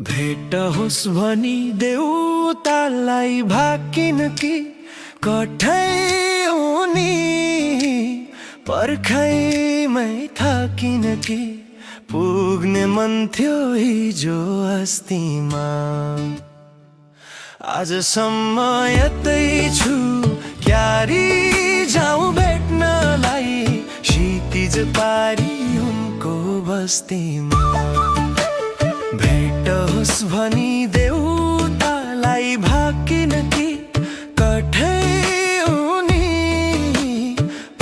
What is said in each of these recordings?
भेट होस् भनी देउतालाई भाकिन कि कठै उनी पर्खैमै थाकिन कि पुग्ने मन थियो हिजो अस्तिमा। आजसम्म यतै छु क्यारी जाउँ भेट्नलाई क्षितिज पारी उनको बस्तीमा। भेट होस् भनी देउतालाई भाकिन कि कठै उनी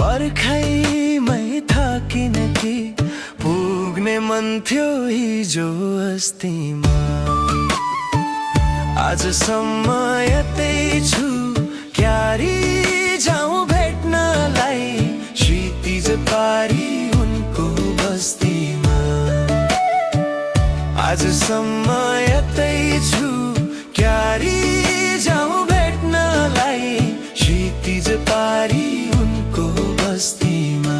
पर्खैमै थाकिन कि पुग्ने मन थियो हिजो अस्तिमा। आजसम्म यतै छु क्यारी जाउँ भेट्नलाई क्षितिज पारी उनको बस्तीमा। आजसम्म यतै छु क्यारी जाउँ भेट्नलाई क्षितिज पारी उनको बस्तीमा।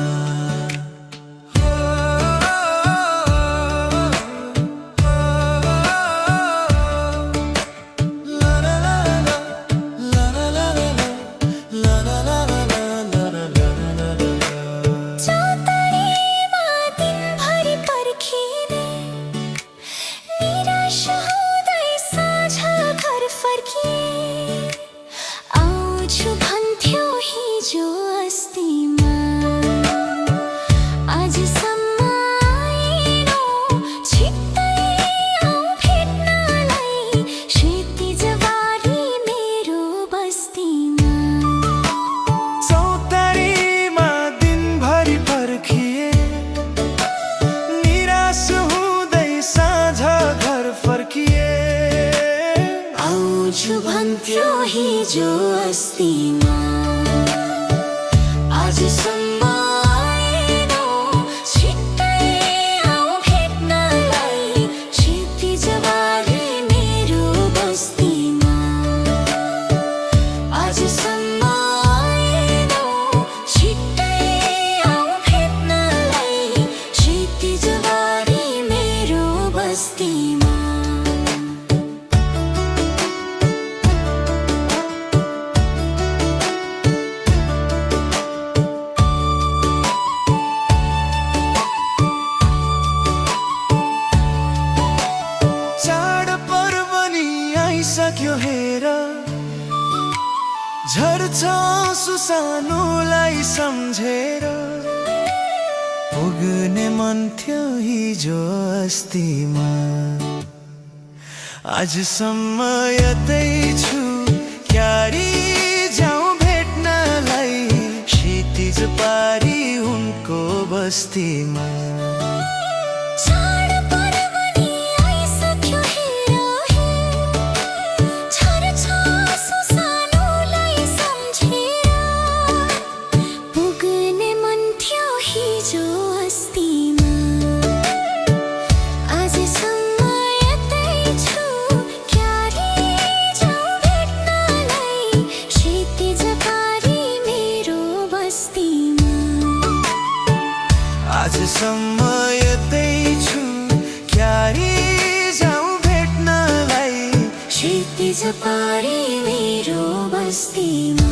भन्थ्यो हिजो अस्तिमा आजसम्म आएनौ छिट्टै आऊ भेट्नलाई क्षितिज बारी मेरो बस्तीमा। आजसम्म आएनौ छिट्टै आऊ भेट्नलाई क्षितिज बारी मेरो बस्तीमा। सक्यो हेर झर्छ सुसानुलाई सम्झेर पुग्ने मन थियो हिजो अस्तिमा। आजसम्म यतै छु क्यारी जाउँ भेट्नलाई क्षितिज पारी उनको बस्तीमा। आजसम्म यतै छु क्यारी जाउँ भेट्नलाई क्षितिज पारी मेरो बस्तीमा।